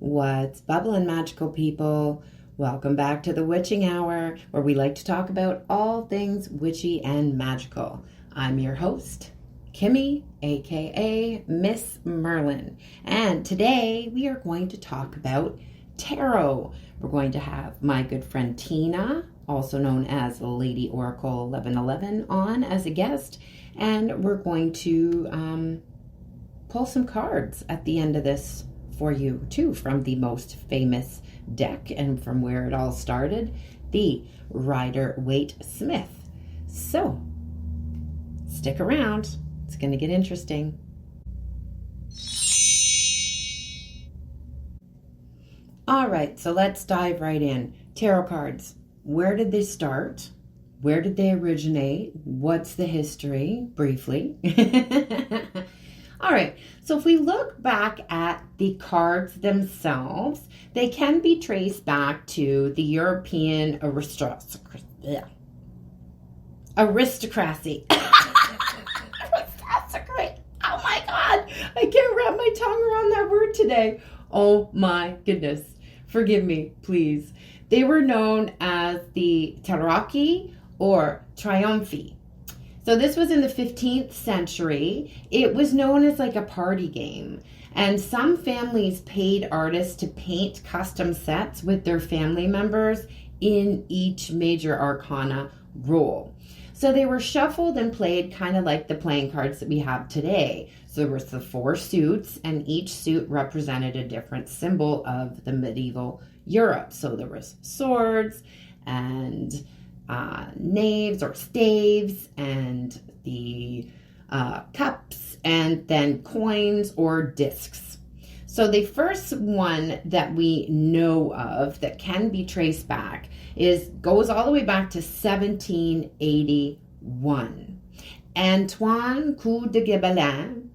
What's bubbling, magical people? Welcome back to the Witching Hour, where we like to talk about all things witchy and magical. I'm your host, Kimmy, aka Miss Merlin, and today we are going to talk about tarot. We're going to have my good friend Tina, also known as Lady Oracle 1111, on as a guest, and we're going to pull some cards at the end of this for you too, from the most famous deck and from where it all started, the Rider Waite Smith. So stick around, it's going to get interesting. All right, so let's dive right in. Tarot cards, where did they start? Where did they originate? What's the history, briefly? All right, so if we look back at the cards themselves, they can be traced back to the European aristocracy. Aristocracy. Oh my God, I can't wrap my tongue around that word today. Oh my goodness. Forgive me, please. They were known as the Tarocchi or Triumphi. So this was in the 15th century. It was known as like a party game. And some families paid artists to paint custom sets with their family members in each major arcana role. So they were shuffled and played kind of like the playing cards that we have today. So there was the 4 suits, and each suit represented a different symbol of the medieval Europe. So there was swords and knaves or staves, and the cups, and then coins or discs. So the first one that we know of that can be traced back goes all the way back to 1781. Antoine Coup de Gébelin,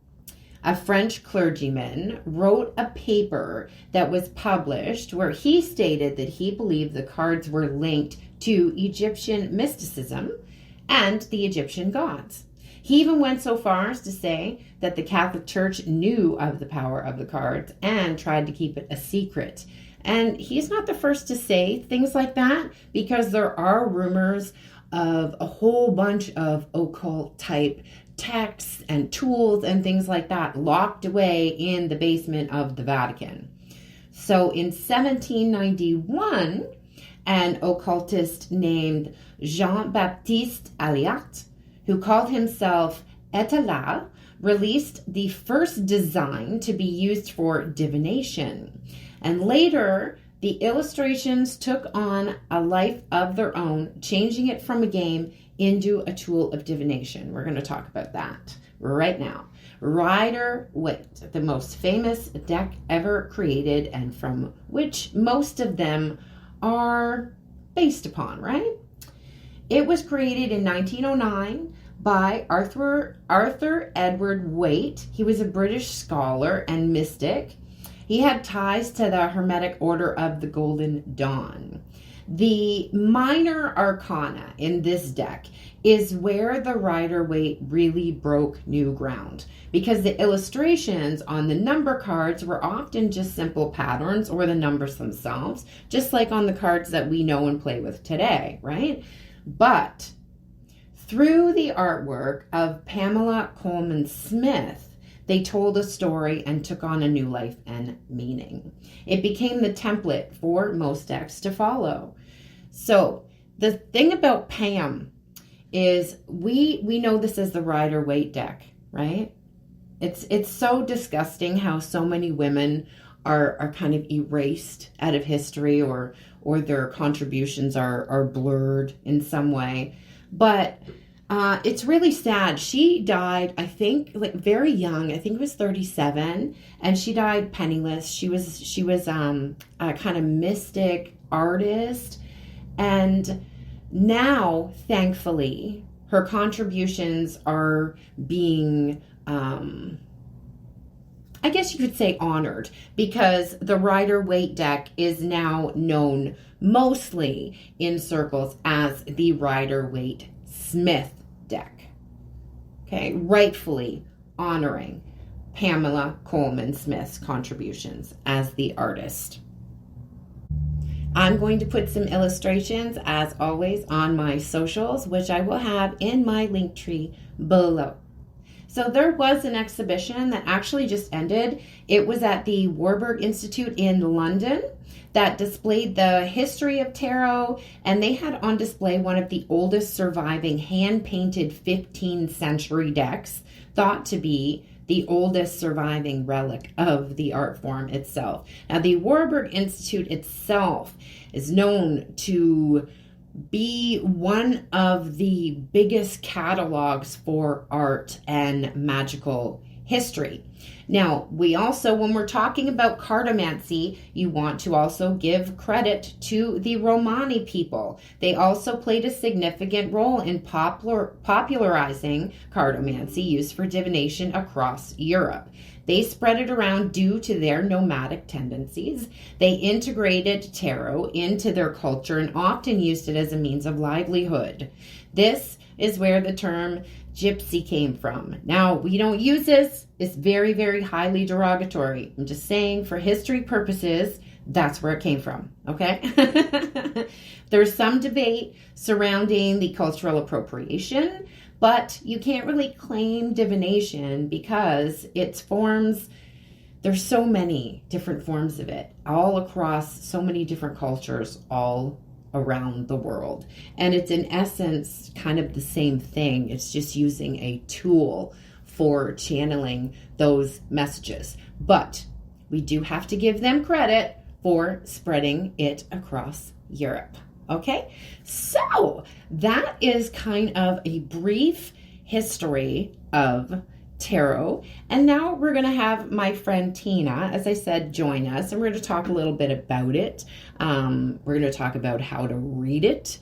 a French clergyman, wrote a paper that was published where he stated that he believed the cards were linked to Egyptian mysticism and the Egyptian gods. He even went so far as to say that the Catholic Church knew of the power of the cards and tried to keep it a secret. And he's not the first to say things like that, because there are rumors of a whole bunch of occult type texts and tools and things like that locked away in the basement of the Vatican. So in 1791, an occultist named Jean-Baptiste Alliot, who called himself Etalal, released the first design to be used for divination. And later, the illustrations took on a life of their own, changing it from a game into a tool of divination. We're going to talk about that right now. Rider Waite, the most famous deck ever created, and from which most of them are based upon, right? It was created in 1909 by Arthur Edward Waite. He was a British scholar and mystic. He had ties to the Hermetic Order of the Golden Dawn. The minor arcana in this deck is where the Rider Waite really broke new ground, because the illustrations on the number cards were often just simple patterns or the numbers themselves, just like on the cards that we know and play with today, right? But through the artwork of Pamela Colman Smith, they told a story and took on a new life and meaning. It became the template for most decks to follow. So the thing about Pam is we know this as the Rider Waite deck, right? It's so disgusting how so many women are kind of erased out of history, or their contributions are blurred in some way. But it's really sad. She died, I think, like very young. I think it was 37, and she died penniless. She was a kind of mystic artist, and now, thankfully, her contributions are being, I guess you could say, honored, because the Rider Waite deck is now known mostly in circles as the Rider Waite Smith deck. Okay, rightfully honoring Pamela Coleman Smith's contributions as the artist. I'm going to put some illustrations, as always, on my socials, which I will have in my link tree below. So there was an exhibition that actually just ended. It was at the Warburg Institute in London that displayed the history of tarot, and they had on display one of the oldest surviving hand-painted 15th century decks, thought to be the oldest surviving relic of the art form itself. Now, the Warburg Institute itself is known to be one of the biggest catalogs for art and magical history. Now, we also, when we're talking about cartomancy, you want to also give credit to the Romani people. They also played a significant role in popularizing cartomancy used for divination across Europe. They spread it around due to their nomadic tendencies. They integrated tarot into their culture and often used it as a means of livelihood. This is where the term gypsy came from. Now, we don't use this. It's very, very highly derogatory. I'm just saying, for history purposes, that's where it came from, okay? There's some debate surrounding the cultural appropriation, but you can't really claim divination because its forms, there's so many different forms of it, all across so many different cultures, all around the world. And it's in essence kind of the same thing. It's just using a tool for channeling those messages. But we do have to give them credit for spreading it across Europe. Okay, so that is kind of a brief history of tarot. And now we're going to have my friend Tina, as I said, join us, and we're going to talk a little bit about it. We're going to talk about how to read it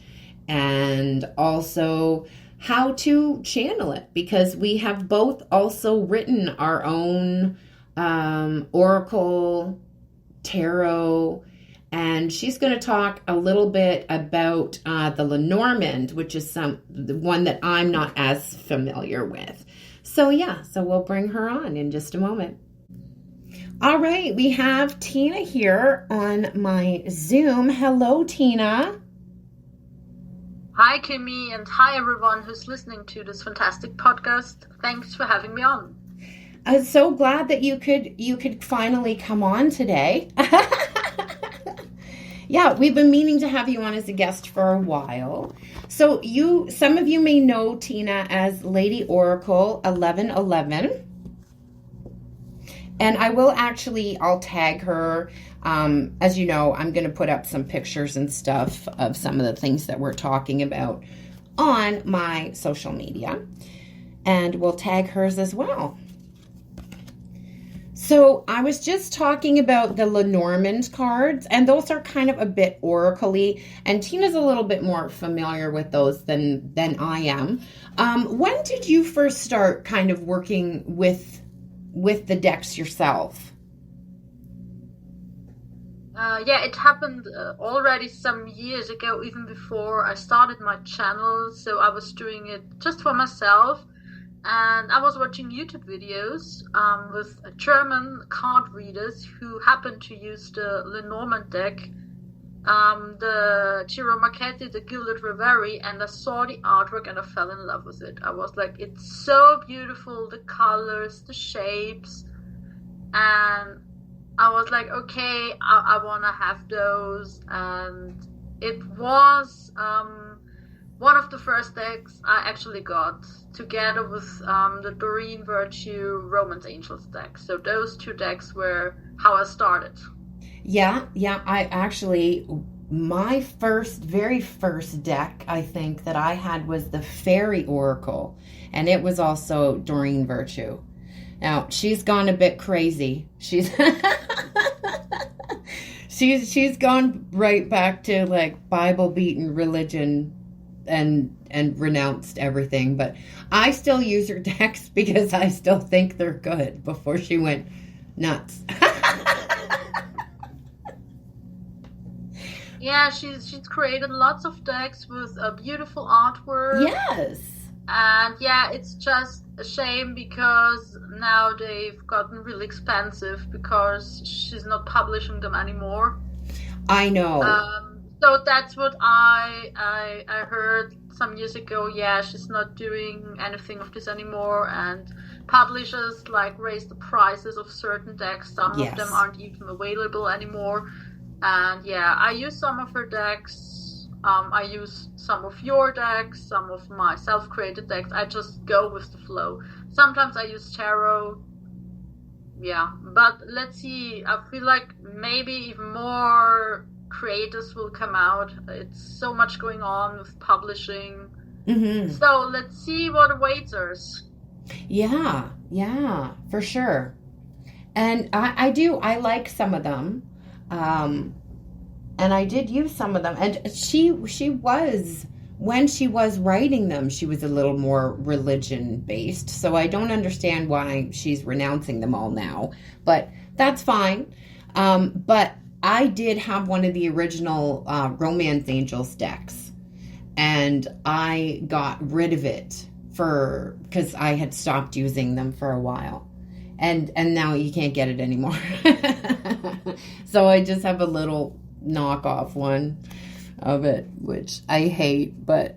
and also how to channel it, because we have both also written our own oracle tarot. And she's going to talk a little bit about the Lenormand, which is the one that I'm not as familiar with. So yeah, so we'll bring her on in just a moment. All right, we have Tina here on my Zoom. Hello, Tina. Hi, Kimmy, and hi, everyone who's listening to this fantastic podcast. Thanks for having me on. I'm so glad that you could finally come on today. Yeah, we've been meaning to have you on as a guest for a while. So some of you may know Tina as Lady Oracle 1111. And I'll tag her. As you know, I'm going to put up some pictures and stuff of some of the things that we're talking about on my social media. And we'll tag hers as well. So I was just talking about the Lenormand cards, and those are kind of a bit oracle-y, and Tina's a little bit more familiar with those than I am. When did you first start kind of working with the decks yourself? Yeah, it happened already some years ago, even before I started my channel. So I was doing it just for myself. And I was watching YouTube videos with German card readers who happened to use the Lenormand deck, the Giro Marchetti, the Gilded Reverie, and I saw the artwork and I fell in love with it. I was like, it's so beautiful, the colors, the shapes, and I was like, okay, I want to have those. And it was one of the first decks I actually got, together with the Doreen Virtue Romance Angels deck. So those two decks were how I started. Yeah, my very first deck, I think, that I had was the Fairy Oracle, and it was also Doreen Virtue. Now, she's gone a bit crazy. She's gone right back to like Bible-beaten religion and renounced everything, but I still use her decks because I still think they're good before she went nuts. Yeah, she's created lots of decks with a beautiful artwork. Yes. And yeah, it's just a shame because now they've gotten really expensive because she's not publishing them anymore. I know. So that's what I heard some years ago. Yeah, she's not doing anything of this anymore, and publishers like raise the prices of certain decks. Some of them Yes. aren't even available anymore. And yeah, I use some of her decks. I use some of your decks, some of my self-created decks. I just go with the flow. Sometimes I use tarot. Yeah, but let's see. I feel like maybe even more creators will come out. It's so much going on with publishing. Mm-hmm. So let's see what awaits us. Yeah, for sure. And I like some of them. And I did use some of them. And she was, when she was writing them, she was a little more religion based. So I don't understand why she's renouncing them all now. But that's fine. But I did have one of the original Romance Angels decks. And I got rid of it because I had stopped using them for a while. And now you can't get it anymore. So I just have a little knockoff one of it, which I hate, but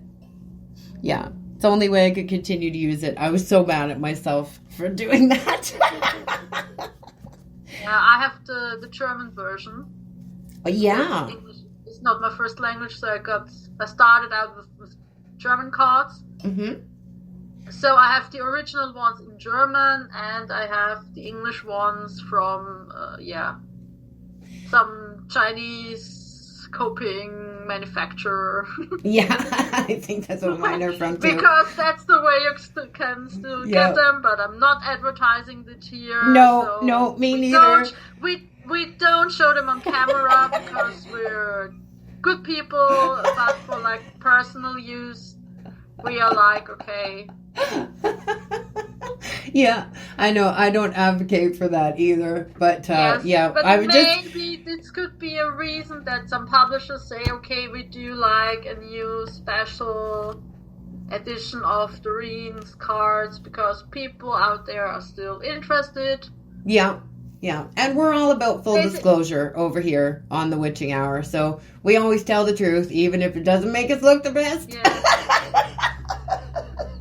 yeah, it's the only way I could continue to use it. I was so mad at myself for doing that. Yeah, I have the German version. Yeah. English is not my first language, so I started out with German cards. Mm-hmm. So I have the original ones in German, and I have the English ones from some Chinese copying manufacturer. Yeah, I think that's what mine are from too. Because that's the way you can still get them, but I'm not advertising it here. No, me neither. We don't show them on camera because we're good people, but for like personal use, we are like, okay. Yeah, I know. I don't advocate for that either, but yes, but I would maybe this could be a reason that some publishers say, okay, we do like a new special edition of the Reens cards because people out there are still interested. Yeah, and we're all about full disclosure over here on the Witching Hour, so we always tell the truth, even if it doesn't make us look the best. Yeah.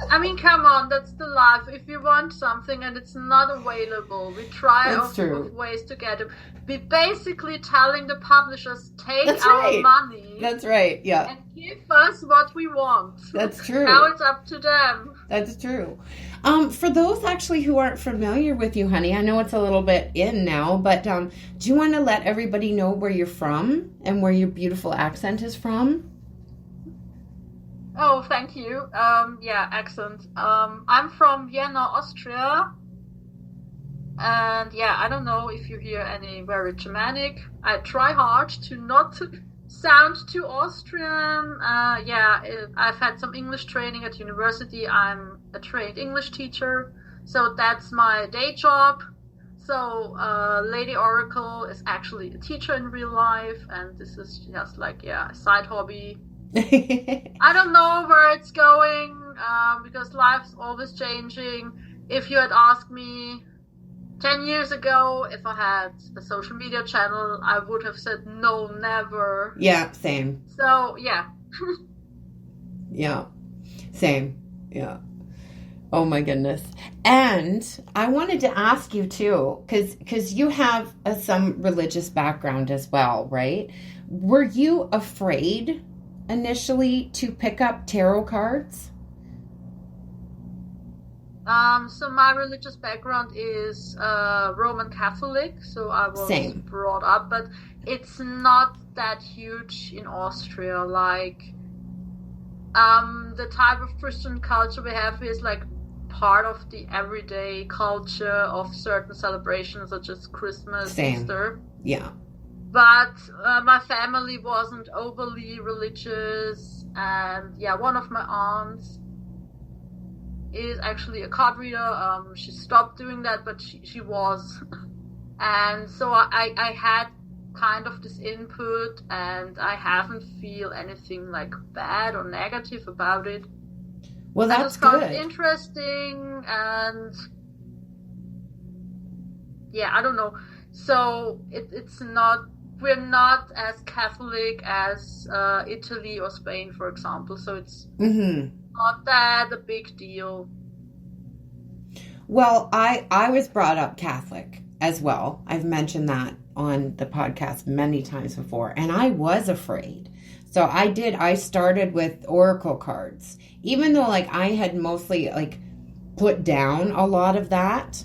I mean, come on, that's the life. If you want something and it's not available, we try of ways to get it. We're basically telling the publishers, take our money. That's right, yeah. And give us what we want. That's true. Now it's up to them. That's true. For those actually who aren't familiar with you, honey, I know it's a little bit in now, but do you want to let everybody know where you're from and where your beautiful accent is from? Oh, thank you. Accent. I'm from Vienna, Austria. And yeah, I don't know if you hear any very Germanic. I try hard to not sound too Austrian. I've had some English training at university. I'm a trained English teacher. So that's my day job. So Lady Oracle is actually a teacher in real life. And this is just like, a side hobby. I don't know where it's going because life's always changing. If you had asked me 10 years ago if I had a social media channel, I would have said no, never. Yeah, same. So, yeah. Yeah, same. Yeah. Oh my goodness. And I wanted to ask you too, because you have some religious background as well, right? Were you afraid initially to pick up tarot cards? So my religious background is Roman Catholic, so I was brought up, but it's not that huge in Austria. Like, the type of Christian culture we have is like part of the everyday culture of certain celebrations such as Christmas, Easter. Yeah. But my family wasn't overly religious, and one of my aunts is actually a card reader. She stopped doing that, but she was. And so I had kind of this input, and I haven't feel anything like bad or negative about it. Well, I that's just found it good. interesting, and yeah, I don't know. So it's not, we're not as Catholic as Italy or Spain, for example. So it's not that a big deal. Well, I was brought up Catholic as well. I've mentioned that on the podcast many times before, and I was afraid. So I started with oracle cards. Even though like I had mostly like put down a lot of that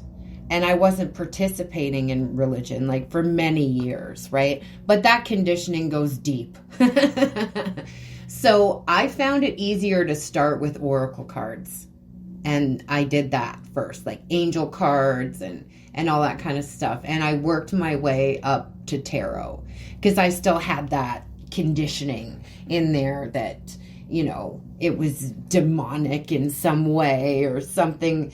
and I wasn't participating in religion like for many years, right? But that conditioning goes deep. So I found it easier to start with oracle cards. And I did that first, like angel cards and all that kind of stuff. And I worked my way up to tarot because I still had that conditioning in there that, you know, it was demonic in some way or something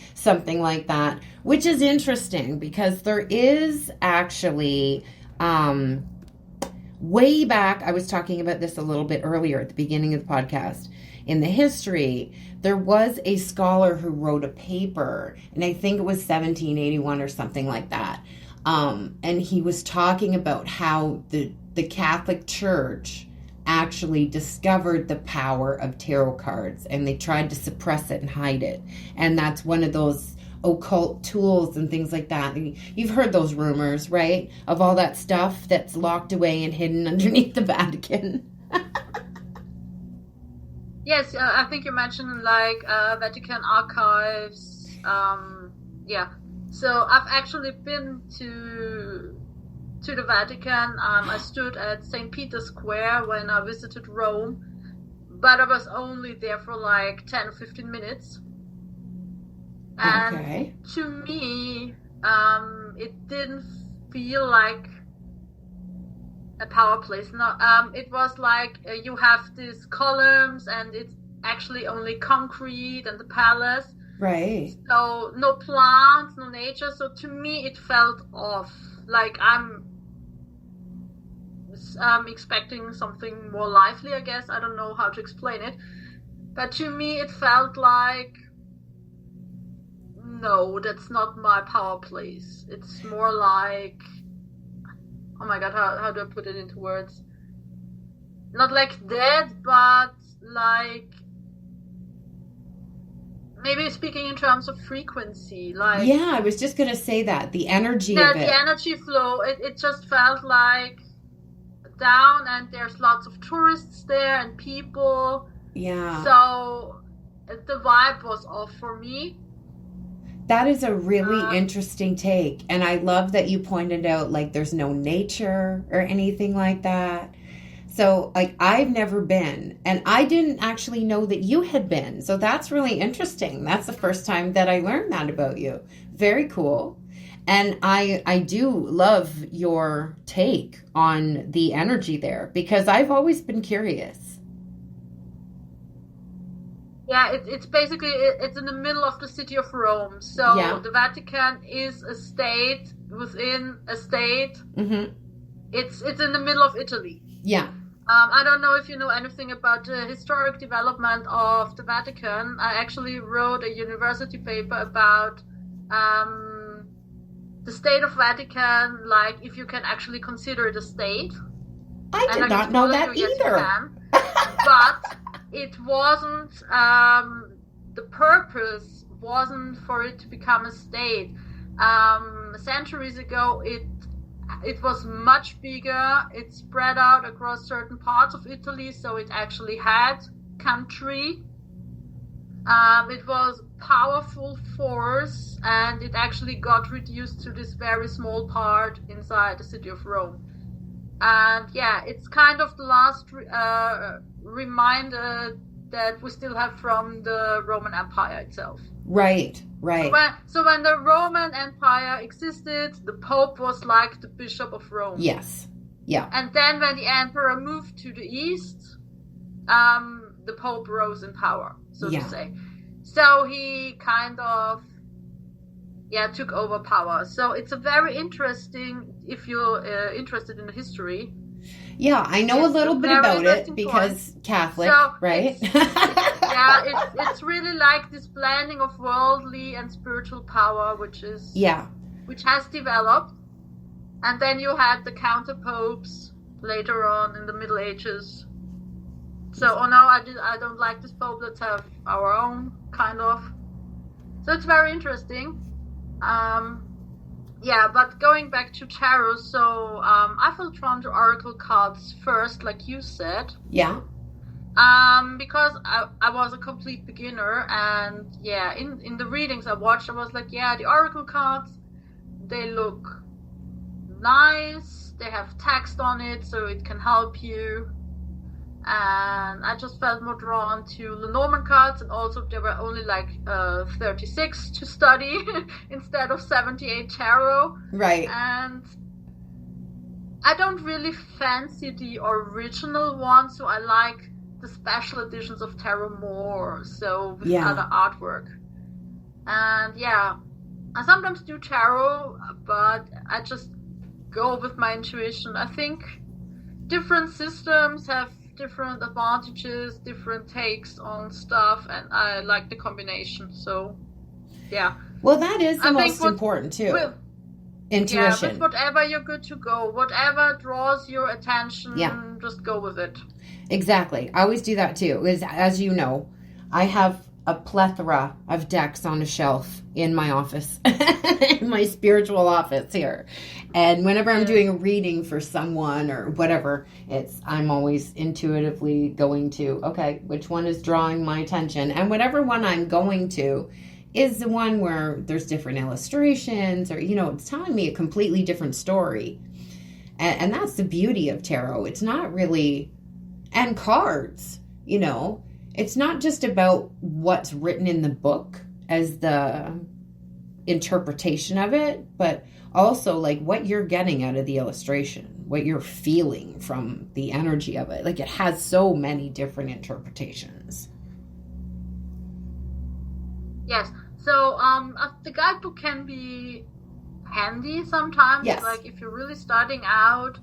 like that, which is interesting because there is actually way back, I was talking about this a little bit earlier at the beginning of the podcast, in the history, there was a scholar who wrote a paper, and I think it was 1781 or something like that. And he was talking about how the Catholic Church actually discovered the power of tarot cards, and they tried to suppress it and hide it. And that's one of those occult tools and things like that. You've heard those rumors, right? Of all that stuff that's locked away and hidden underneath the Vatican. Yes, I think you mentioned like Vatican archives. Yeah, so I've actually been to the Vatican. I stood at St. Peter's Square when I visited Rome, but I was only there for like 10 or 15 minutes. And to me, it didn't feel like a power place. No, it was like you have these columns and it's actually only concrete and the palace. Right. So no plants, no nature. So to me it felt off. Like I'm expecting something more lively, I guess. I don't know how to explain it. But to me it felt like, no, that's not my power place. It's more like, oh my god, how do I put it into words? Not like dead, but like maybe speaking in terms of frequency. Like, yeah, I was just going to say that. The energy of it. The energy flow, it just felt like down, and there's lots of tourists there and people. Yeah. So the vibe was off for me. That is a really interesting take. And I love that you pointed out, like, there's no nature or anything like that. So, like, I've never been. And I didn't actually know that you had been. So that's really interesting. That's the first time that I learned that about you. Very cool. And I do love your take on the energy there because I've always been curious. Yeah, it's basically, it's in the middle of the city of Rome. So yeah. The Vatican is a state within a state. Mm-hmm. It's in the middle of Italy. Yeah. I don't know if you know anything about the historic development of the Vatican. I actually wrote a university paper about the state of Vatican, like if you can actually consider it a state. I did not know that either. Yes, you can. But it wasn't, the purpose wasn't for it to become a state. Centuries ago, it was much bigger. It spread out across certain parts of Italy, so it actually had country. It was powerful force, and it actually got reduced to this very small part inside the city of Rome. And yeah, it's kind of the last reminder that we still have from the Roman Empire itself. Right. So when the Roman Empire existed, the Pope was like the Bishop of Rome. Yes. Yeah. And then when the Emperor moved to the east, the Pope rose in power, so to say. So he kind of, took over power. So it's a very interesting, if you're interested in the history. Yeah, I know a little bit about it because Catholic, right? Yeah, it's really like this blending of worldly and spiritual power, which has developed. And then you had the counter popes later on in the Middle Ages. So, no, I don't like this pope. Let's have our own kind of. So it's very interesting. Yeah, but going back to tarot, so I felt drawn to oracle cards first, like you said. Yeah. Because I was a complete beginner, and yeah, in the readings I watched, I was like, yeah, the oracle cards, they look nice, they have text on it, so it can help you. And I just felt more drawn to Lenormand cards, and also there were only like 36 to study instead of 78 tarot. Right. And I don't really fancy the original one, so I like the special editions of tarot more, so with other artwork. And yeah, I sometimes do tarot, but I just go with my intuition. I think different systems have different advantages, different takes on stuff, and I like the combination. So yeah, well, that is the most important too. Intuition. Yeah, with whatever you're good to go, whatever draws your attention, just go with it. Exactly. I always do that too. As you know, I have a plethora of decks on a shelf in my office, in my spiritual office here. And whenever I'm doing a reading for someone or whatever, I'm always intuitively going to, okay, which one is drawing my attention? And whatever one I'm going to is the one where there's different illustrations, or, it's telling me a completely different story. And that's the beauty of tarot. It's not really, and cards, it's not just about what's written in the book as the interpretation of it, but also like what you're getting out of the illustration, what you're feeling from the energy of it. Like, it has so many different interpretations. Yes. So the guidebook can be handy sometimes. Yes. Like if you're really starting out,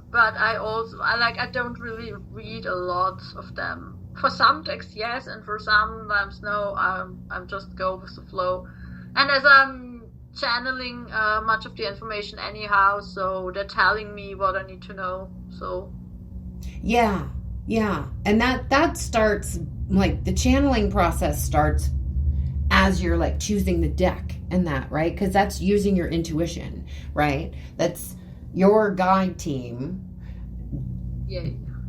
but I don't really read a lot of them. For some texts, yes, and for sometimes no. I'm just go with the flow. And as I'm channeling much of the information anyhow, so they're telling me what I need to know. So yeah, and that starts, like, the channeling process starts as you're like choosing the deck and that, right? Because that's using your intuition, right? That's your guide team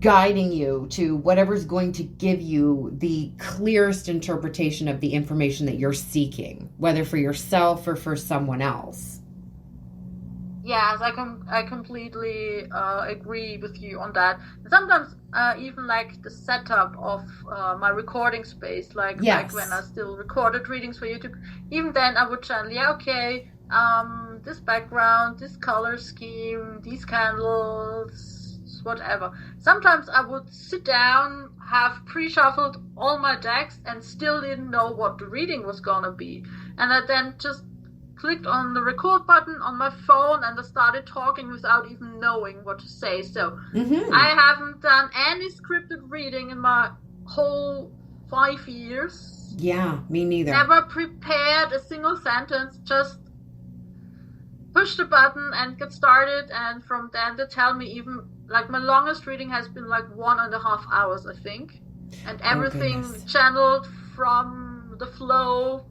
guiding you to whatever's going to give you the clearest interpretation of the information that you're seeking, whether for yourself or for someone else. Yes, I completely agree with you on that. Sometimes even like the setup of my recording space, like when I still recorded readings for YouTube, even then I would channel, this background, this color scheme, these candles, whatever. Sometimes I would sit down, have pre-shuffled all my decks, and still didn't know what the reading was gonna be. And I then just clicked on the record button on my phone and I started talking without even knowing what to say. So I haven't done any scripted reading in my whole 5 years. Yeah, me neither. Never prepared a single sentence, just push the button and get started. And from then they tell me, even like my longest reading has been like 1.5 hours, I think. And everything channeled from the flow.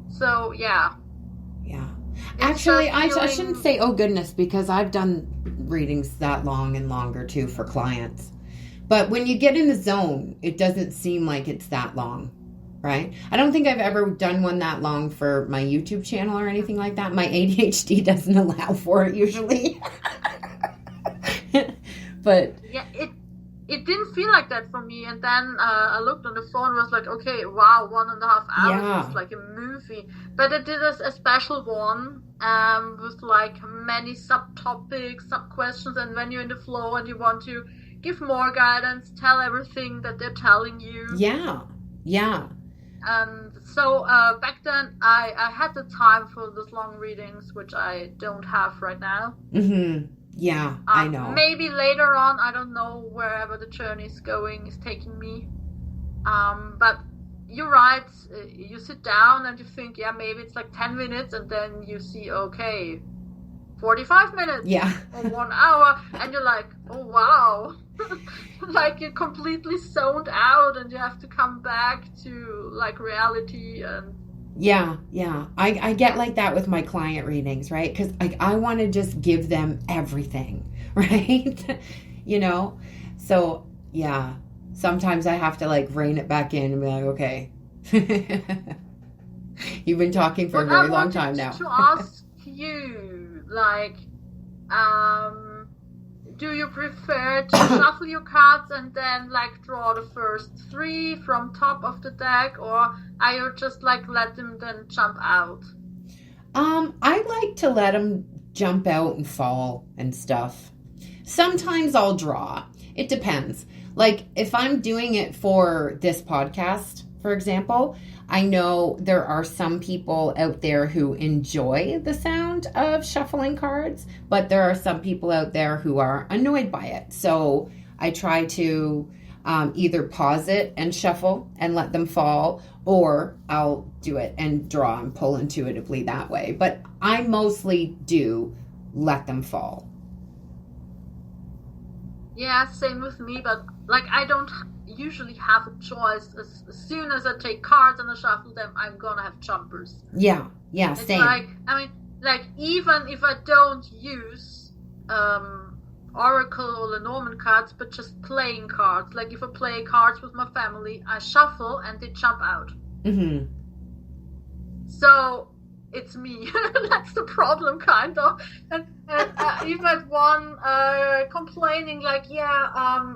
So, yeah. Actually, I shouldn't say, oh, goodness, because I've done readings that long and longer, too, for clients. But when you get in the zone, it doesn't seem like it's that long, right? I don't think I've ever done one that long for my YouTube channel or anything like that. My ADHD doesn't allow for it, usually. But yeah, it didn't feel like that for me. And then I looked on the phone and was like, okay, wow, 1.5 hours is like a movie. But I did a special one with like many subtopics, sub-questions. And when you're in the flow and you want to give more guidance, tell everything that they're telling you. Yeah. And so back then I had the time for those long readings, which I don't have right now. Yeah, I know. Maybe later on, I don't know, wherever the journey is taking me. But you're right. You sit down and you think, yeah, maybe it's like 10 minutes, and then you see, okay, 45 minutes Yeah. or 1 hour, and you're like, oh wow. Like you're completely zoned out, and you have to come back to like reality. And Yeah. I get like that with my client readings, right? Because I want to just give them everything, right? You know? So, yeah. Sometimes I have to like rein it back in and be like, okay. You've been talking for a very long time now. To ask you, like, do you prefer to shuffle your cards and then like draw the first 3 from top of the deck, or are you just like let them then jump out? I like to let them jump out and fall and stuff. Sometimes I'll draw. It depends. Like if I'm doing it for this podcast, for example, I know there are some people out there who enjoy the sound of shuffling cards, but there are some people out there who are annoyed by it. So I try to either pause it and shuffle and let them fall, or I'll do it and draw and pull intuitively that way. But I mostly do let them fall. Yeah, same with me, but like I don't usually have a choice. As soon as I take cards and I shuffle them, I'm gonna have jumpers. Yeah, It's same. like, I mean, like even if I don't use Oracle or Lenormand cards, but just playing cards. Like if I play cards with my family, I shuffle and they jump out. Mm-hmm. So it's me. That's the problem, kind of. And even at one complaining like, yeah,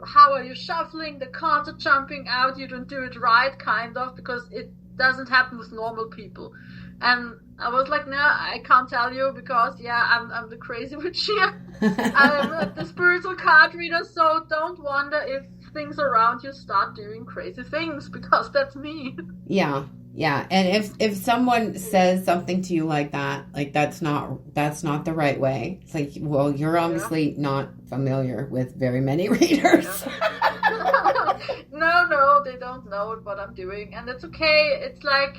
how are you shuffling? The cards are jumping out. You don't do it right, kind of, because it doesn't happen with normal people. And I was like, no, I can't tell you because, yeah, I'm the crazy witch here. I'm the spiritual card reader, so don't wonder if things around you start doing crazy things, because that's me. Yeah. And if someone says something to you like that, like that's not the right way. It's like, well, you're obviously not familiar with very many readers. No, they don't know what I'm doing, and it's okay. It's like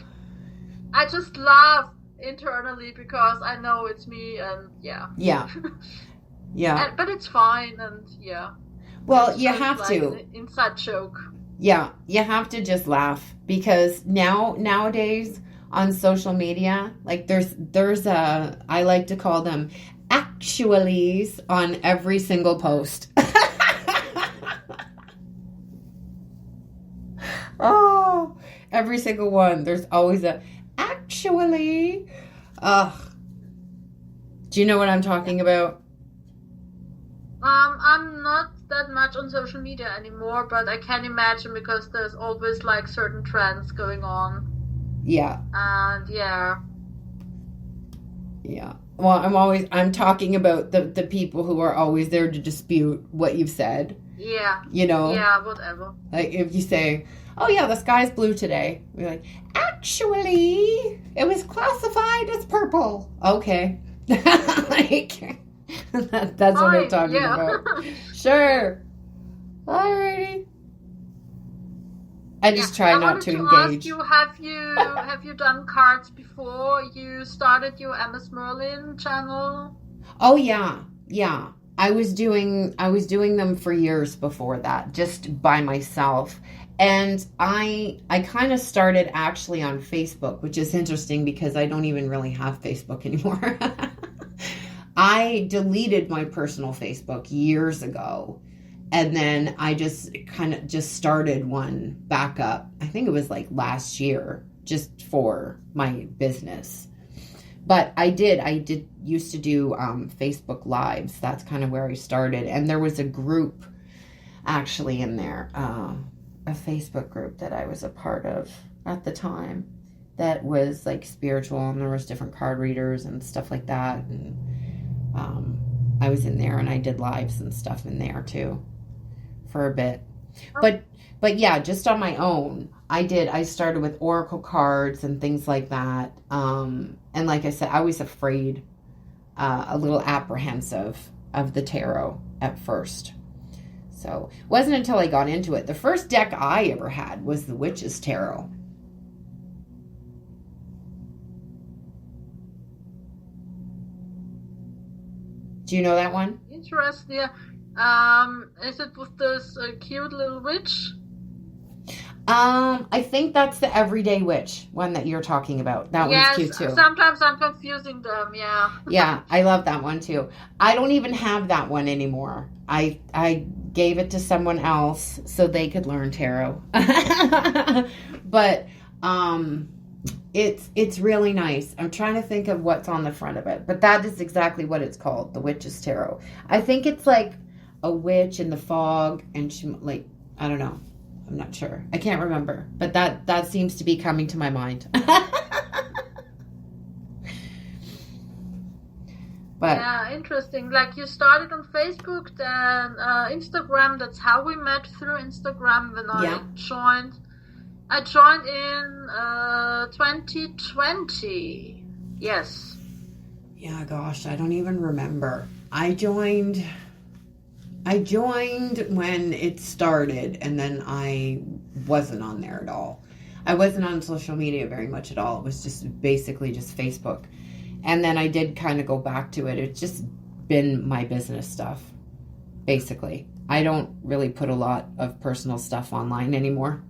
I just laugh internally because I know it's me, and yeah. Yeah. But it's fine, and yeah. Well, you have like to. An inside joke. Yeah, you have to just laugh because nowadays on social media, like there's I like to call them actualies on every single post. Oh, every single one. There's always a actually. Do you know what I'm talking about? I'm not that much on social media anymore, but I can imagine because there's always like certain trends going on. Yeah. And yeah. Well, I'm talking about the people who are always there to dispute what you've said. Yeah. You know? Yeah, whatever. Like if you say, oh yeah, the sky's blue today. You're like, actually, it was classified as purple. Okay. Like, that's what I'm talking about. Sure. Alrighty. I just try not to engage. Ask you, have you done cards before you started your MS Merlin channel? Oh yeah. I was doing them for years before that, just by myself. And I kind of started actually on Facebook, which is interesting because I don't even really have Facebook anymore. I deleted my personal Facebook years ago. And then I just started one back up. I think it was like last year, just for my business. But I did used to do Facebook Lives. That's kind of where I started. And there was a group actually in there, a Facebook group that I was a part of at the time that was like spiritual, and there was different card readers and stuff like that. And I was in there and I did lives and stuff in there too for a bit. But yeah, just on my own, I started with oracle cards and things like that. And like I said, I was afraid, a little apprehensive of the tarot at first. So it wasn't until I got into it. The first deck I ever had was the Witch's Tarot. Do you know that one? Interesting. Yeah. Is it with this cute little witch? I think that's the Everyday Witch one that you're talking about. That one's cute too. Sometimes I'm confusing them, yeah. Yeah, I love that one too. I don't even have that one anymore. I gave it to someone else so they could learn tarot. But it's really nice. I'm trying to think of what's on the front of it, but that is exactly what it's called, the Witch's Tarot. I think it's like a witch in the fog, and she, like, I don't know. I'm not sure. I can't remember, but that seems to be coming to my mind. But yeah, interesting. Like, you started on Facebook, then Instagram. That's how we met, through Instagram. When I joined in 2020. Yes. Yeah, gosh, I don't even remember. I joined when it started, and then I wasn't on there at all. I wasn't on social media very much at all. It was just basically just Facebook. And then I did kind of go back to it. It's just been my business stuff, basically. I don't really put a lot of personal stuff online anymore.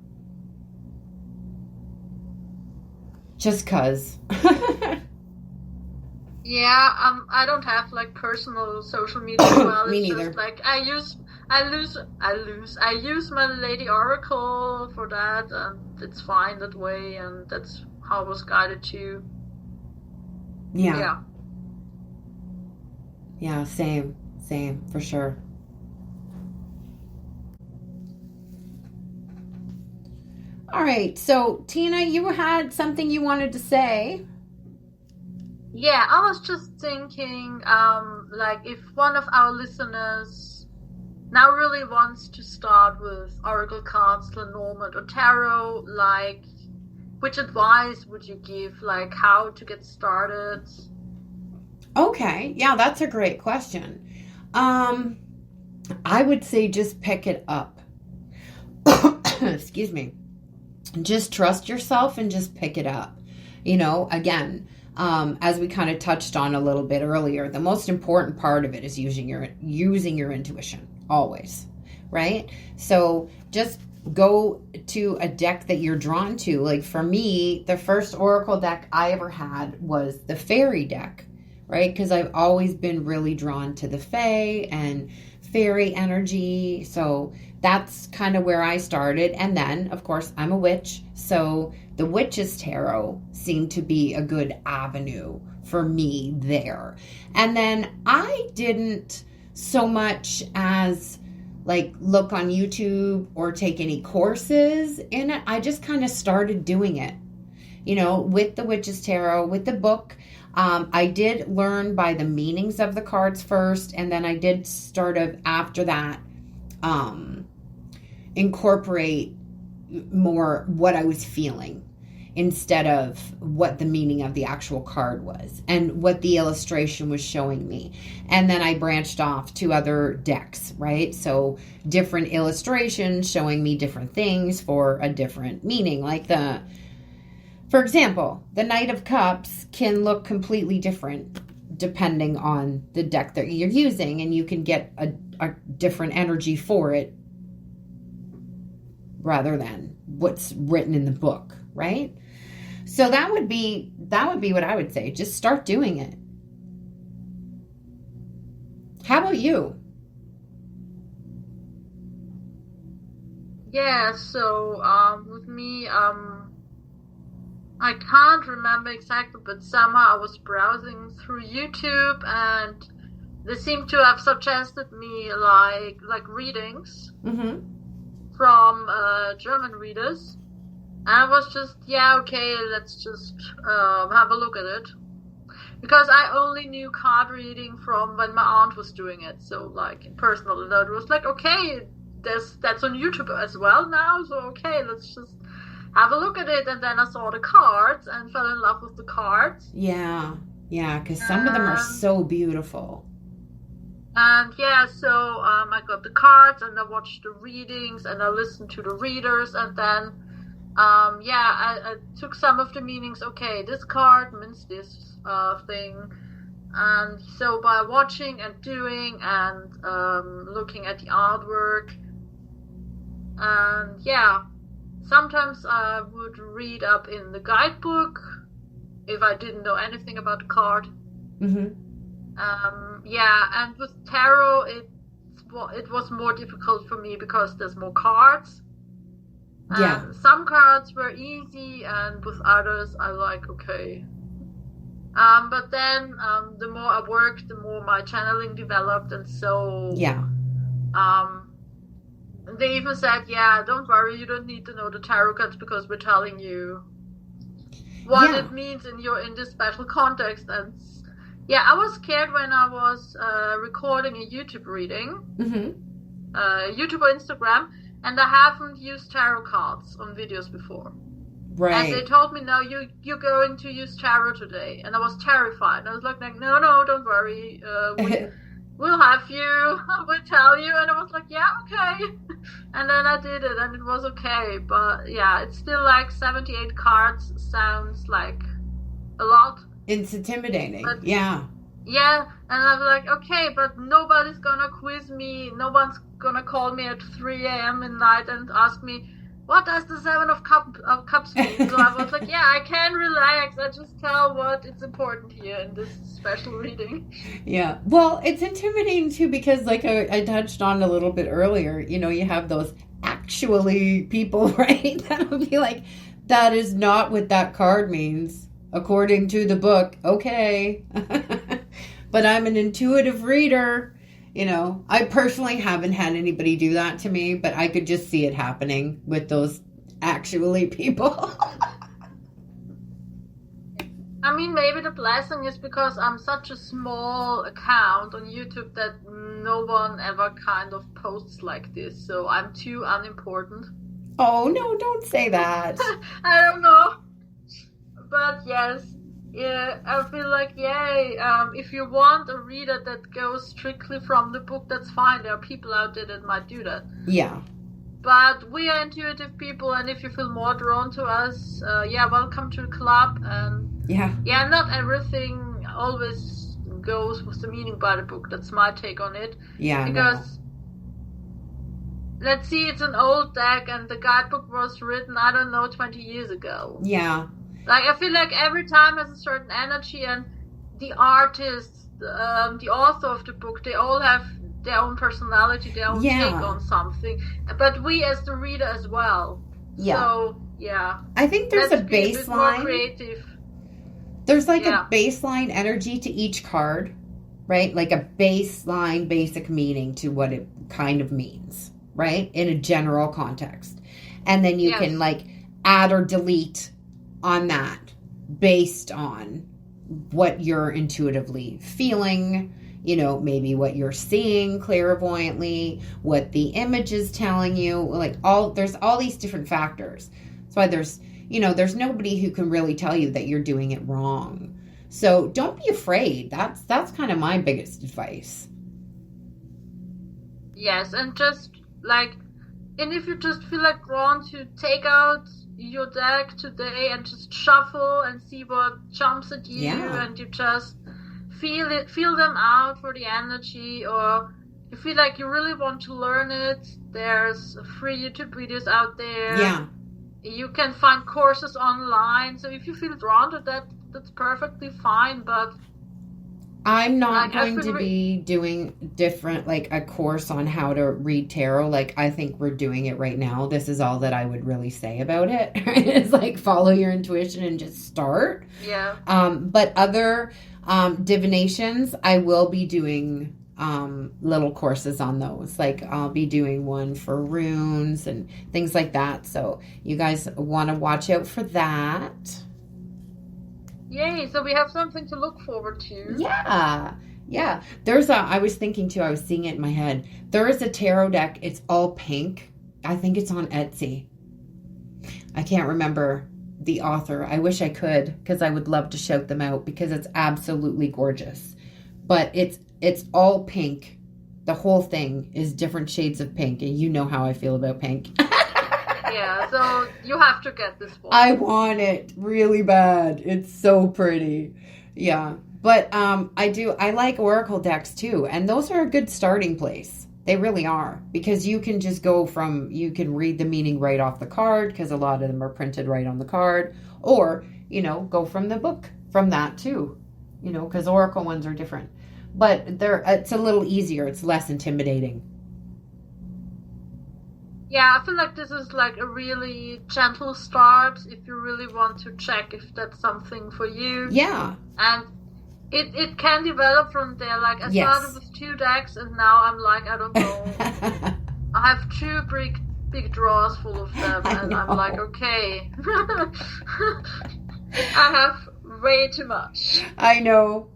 Just 'cause. Yeah, I don't have like personal social media as well. Me It's neither. just like I use my Lady Oracle for that, and it's fine that way, and that's how I was guided to. Yeah. Yeah, same, for sure. All right, so Tina, you had something you wanted to say. Yeah, I was just thinking, like, if one of our listeners now really wants to start with Oracle cards, Lenormand, or Tarot, like, which advice would you give, like, how to get started? Okay, yeah, that's a great question. I would say just pick it up. Excuse me. Just trust yourself and just pick it up. You know, again, as we kind of touched on a little bit earlier, the most important part of it is using your intuition always, right? So just go to a deck that you're drawn to. Like for me, the first Oracle deck I ever had was the Fairy deck, right? Because I've always been really drawn to the Fae and fairy energy. So that's kind of where I started. And then, of course, I'm a witch. So the Witch's Tarot seemed to be a good avenue for me there. And then I didn't so much as like look on YouTube or take any courses in it. I just kind of started doing it, you know, with the Witch's Tarot, with the book. I did learn by the meanings of the cards first, and then I did sort of after that incorporate more what I was feeling instead of what the meaning of the actual card was and what the illustration was showing me. And then I branched off to other decks, right? So different illustrations showing me different things for a different meaning. Like for example, the Knight of Cups can look completely different depending on the deck that you're using, and you can get a different energy for it rather than what's written in the book, right? So that would be what I would say. Just start doing it. How about you? Yeah, so with me, I can't remember exactly, but somehow I was browsing through YouTube and they seemed to have suggested me like readings from German readers. And I was just, yeah, okay, let's just have a look at it. Because I only knew card reading from when my aunt was doing it. So, like, personally, that was like, okay, that's on YouTube as well now. So, okay, let's just have a look at it. And then I saw the cards and fell in love with the cards. Yeah, because some of them are so beautiful. And yeah, so I got the cards and I watched the readings and I listened to the readers, and then I took some of the meanings. Okay, this card means this thing. And so by watching and doing and looking at the artwork, and yeah, sometimes I would read up in the guidebook if I didn't know anything about the card. Mm-hmm. And with tarot, it was more difficult for me because there's more cards. Yeah. Some cards were easy, and with others, I like, okay. But then the more I worked, the more my channeling developed, and so yeah. They even said, yeah, don't worry, you don't need to know the tarot cards because we're telling you what it means in this special context. And yeah, I was scared when I was recording a YouTube reading, YouTube or Instagram, and I haven't used tarot cards on videos before. Right. And they told me, no, you're going to use tarot today. And I was terrified. I was like no, don't worry. We'll have you. We'll tell you. And I was like, yeah, okay. And then I did it, and it was okay. But yeah, it's still like 78 cards sounds like a lot. It's intimidating. But, yeah. Yeah, and I'm like, okay, but nobody's gonna quiz me. No one's gonna call me at 3 a.m. in night and ask me, what does the Seven of Cups mean? So I was like, yeah, I can relax. I just tell what is important here in this special reading. Yeah. Well, it's intimidating too because like I touched on a little bit earlier, you have those actually people, right? That would be like, that is not what that card means according to the book. Okay. But I'm an intuitive reader. I personally haven't had anybody do that to me, but I could just see it happening with those actually people. I mean, maybe the blessing is because I'm such a small account on YouTube that no one ever kind of posts like this, so I'm too unimportant. Oh, no, don't say that. I don't know. But yes. Yeah, I feel like, yay, if you want a reader that goes strictly from the book, that's fine. There are people out there that might do that. Yeah. But we are intuitive people, and if you feel more drawn to us, welcome to the club. And yeah, not everything always goes with the meaning by the book. That's my take on it. Yeah, because let's see, it's an old deck, and the guidebook was written, 20 years ago. Yeah. Like, I feel like every time has a certain energy, and the artist, the author of the book, they all have their own personality, their own take on something. But we as the reader as well. Yeah. So, yeah. I think there's a baseline. Be a bit more creative. There's like a baseline energy to each card, right? Like a baseline, basic meaning to what it kind of means, right? In a general context. And then you can like add or delete on that based on what you're intuitively feeling, maybe what you're seeing clairvoyantly, what the image is telling you, like there's all these different factors. That's why there's nobody who can really tell you that you're doing it wrong. So don't be afraid. That's kind of my biggest advice. Yes, and just like, and if you just feel like drawn to take out your deck today and just shuffle and see what jumps at you, and you just feel them out for the energy, or you feel like you really want to learn it, there's free YouTube videos out there. Yeah. You can find courses online, so if you feel drawn to that, that's perfectly fine, but I'm not going to be doing different, like a course on how to read tarot. Like, I think we're doing it right now. This is all that I would really say about it. It's like, follow your intuition and just start. Yeah. But other divinations, I will be doing little courses on those. Like, I'll be doing one for runes and things like that. So you guys want to watch out for that. Yay, so we have something to look forward to. Yeah. There's I was thinking too, I was seeing it in my head. There is a tarot deck. It's all pink. I think it's on Etsy. I can't remember the author. I wish I could, because I would love to shout them out, because it's absolutely gorgeous. But it's all pink, The whole thing is different shades of pink, and you know how I feel about pink. Yeah, so you have to get this one. I want it really bad. It's so pretty. Yeah. But I like Oracle decks too, and those are a good starting place. They really are, because you can just you can read the meaning right off the card, because a lot of them are printed right on the card, or, go from the book from that too, because Oracle ones are different. But it's a little easier. It's less intimidating. Yeah, I feel like this is like a really gentle start if you really want to check if that's something for you. Yeah. And it can develop from there. Like, I Yes. started with 2 decks, and now I'm like, I don't know. I have 2 big drawers full of them, and I'm like, okay. I have way too much. I know.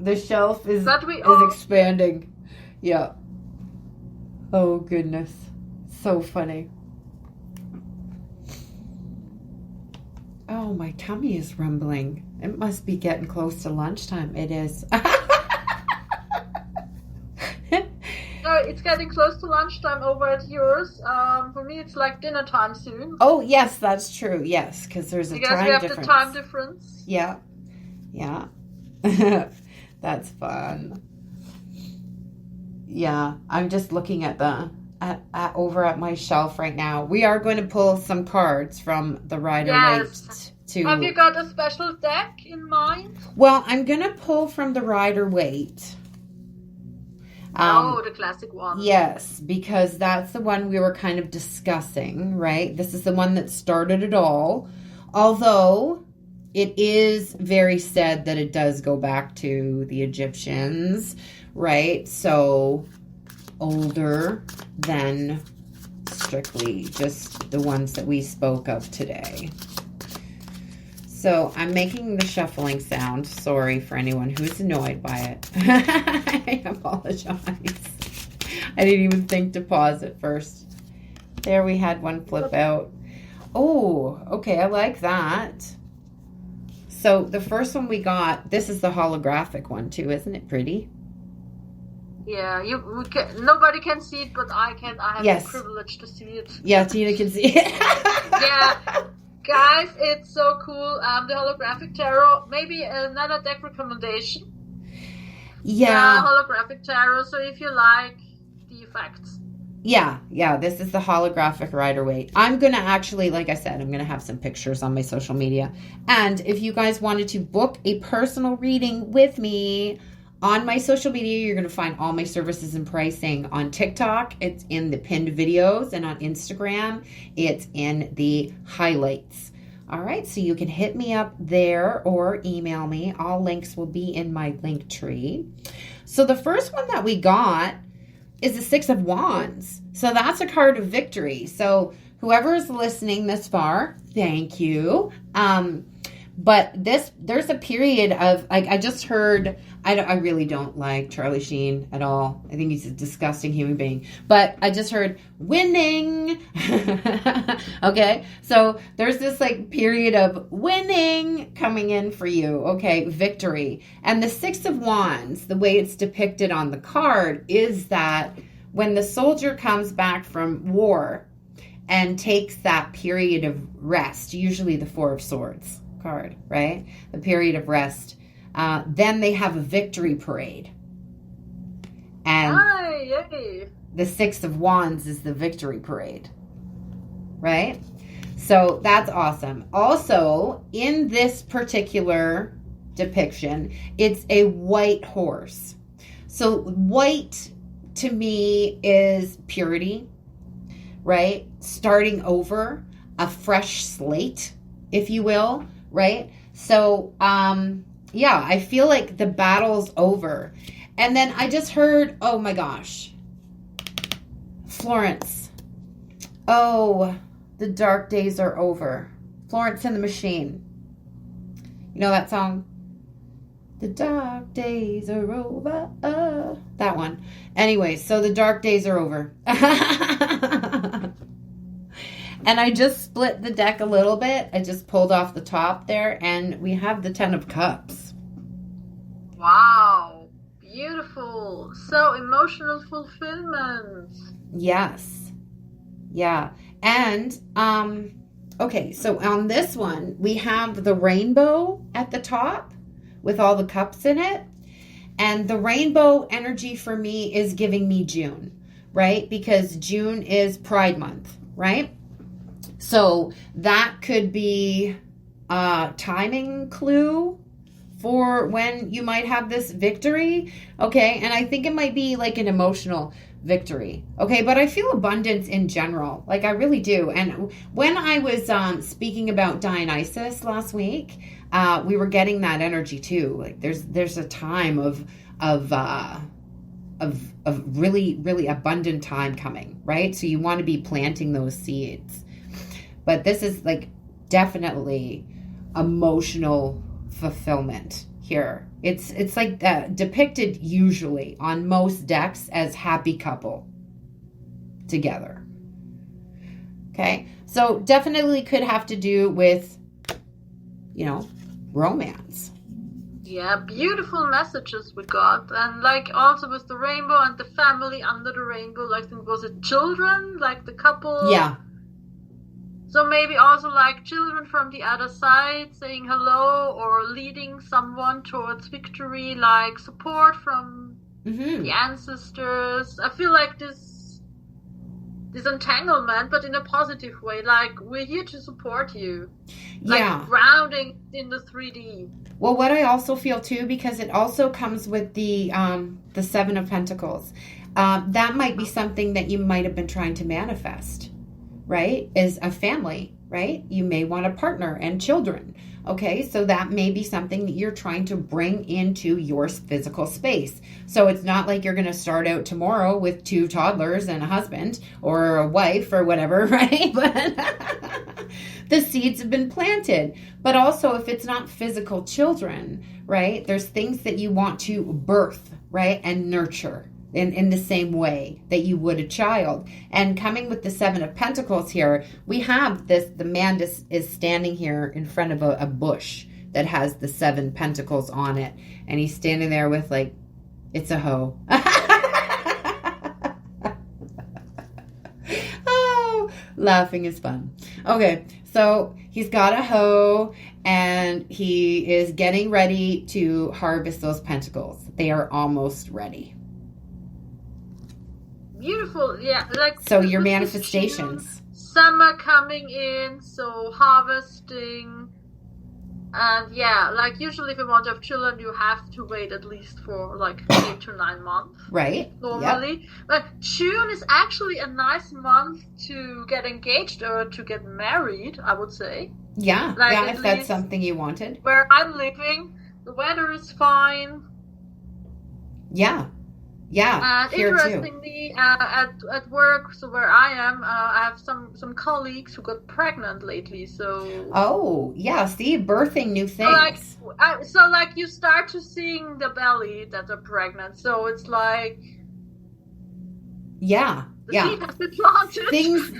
The shelf is expanding. Yeah. Oh, goodness. So funny. Oh, my tummy is rumbling. It must be getting close to lunchtime. It is. It's getting close to lunchtime over at yours. For me, it's like dinner time soon. Oh, yes, that's true. Yes, because there's a time difference. I guess we have the time difference. Yeah. That's fun. Yeah, I'm just looking at over at my shelf right now. We are going to pull some cards from the Rider Waite. Have you got a special deck in mind? Well, I'm going to pull from the Rider Waite. The classic one. Yes, because that's the one we were kind of discussing, right? This is the one that started it all. Although it is very said that it does go back to the Egyptians, right? So older than strictly just the ones that we spoke of today. So I'm making the shuffling sound. Sorry for anyone who's annoyed by it. I apologize. I didn't even think to pause it first. There, we had one flip out. Oh, okay, I like that. So the first one we got, this is the holographic one too, isn't it pretty? Yeah, nobody can see it, but I can. I have the privilege to see it. Yeah, Tina can see it. Yeah. Guys, it's so cool. The holographic tarot. Maybe another deck recommendation. Yeah. Holographic tarot. So if you like the effects. Yeah. This is the holographic Rider Waite. I'm going to actually, like I said, I'm going to have some pictures on my social media. And if you guys wanted to book a personal reading with me on my social media, you're going to find all my services and pricing. On TikTok, it's in the pinned videos, and on Instagram, it's in the highlights. All right, so you can hit me up there or email me. All links will be in my link tree. So the first one that we got is the 6 of Wands. So that's a card of victory. So whoever is listening this far, thank you. But there's a period of, like, I just heard, I really don't like Charlie Sheen at all. I think he's a disgusting human being. But I just heard winning. Okay, so there's this like period of winning coming in for you. Okay, victory. And the 6 of Wands, the way it's depicted on the card, is that when the soldier comes back from war and takes that period of rest, usually the 4 of Swords card, right? The period of rest. Then they have a victory parade. And the 6 of Wands is the victory parade, right? So that's awesome. Also, in this particular depiction, it's a white horse. So white to me is purity, right? Starting over, a fresh slate, if you will. Right? So, yeah, I feel like the battle's over. And then I just heard, oh my gosh, Florence. Oh, the dark days are over. Florence and the Machine. You know that song? The dark days are over. That one. Anyway, so the dark days are over. And I just split the deck a little bit. I just pulled off the top there, and we have the 10 of Cups. Wow. beautiful. So emotional fulfillment. Yes. Yeah. And, okay, so on this one, we have the rainbow at the top with all the cups in it. And the rainbow energy for me is giving me June, right? Because June is Pride Month, right? So that could be a timing clue for when you might have this victory, okay? And I think it might be like an emotional victory, okay? But I feel abundance in general, like I really do. And when I was speaking about Dionysus last week, we were getting that energy too. Like there's a time of really, really abundant time coming, right? So you want to be planting those seeds. But this is like definitely emotional fulfillment here. It's like depicted usually on most decks as happy couple together. Okay, so definitely could have to do with, romance. Yeah, beautiful messages we got. And like also with the rainbow and the family under the rainbow, like was it children, like the couple? Yeah. So maybe also like children from the other side saying hello or leading someone towards victory, like support from the ancestors. I feel like this entanglement, but in a positive way. Like we're here to support you. Yeah. Like grounding in the 3D. Well, what I also feel too, because it also comes with the Seven of Pentacles, that might be something that you might have been trying to manifest, right? Is a family, right? You may want a partner and children. Okay, so that may be something that you're trying to bring into your physical space. So it's not like you're going to start out tomorrow with 2 toddlers and a husband or a wife or whatever, right? But the seeds have been planted. But also if it's not physical children, right? There's things that you want to birth, right? And nurture in the same way that you would a child. And coming with the Seven of Pentacles here, we have this, the man is standing here in front of a bush that has the 7 pentacles on it. And he's standing there with like, it's a hoe. Oh, laughing is fun. Okay, so he's got a hoe and he is getting ready to harvest those pentacles. They are almost ready. Beautiful, yeah. Like so your manifestations. Summer coming in, so harvesting. And yeah, like usually if you want to have children, you have to wait at least for like 8 to 9 months. Right. Normally. Yep. But June is actually a nice month to get engaged or to get married, I would say. Yeah. Like yeah, if that's something you wanted. Where I'm living, the weather is fine. Yeah. Yeah, and interestingly, at work, so where I am, I have some colleagues who got pregnant lately. So yeah, see, birthing new things. So like you start to seeing the belly that are pregnant. So it's like the seed has been planted.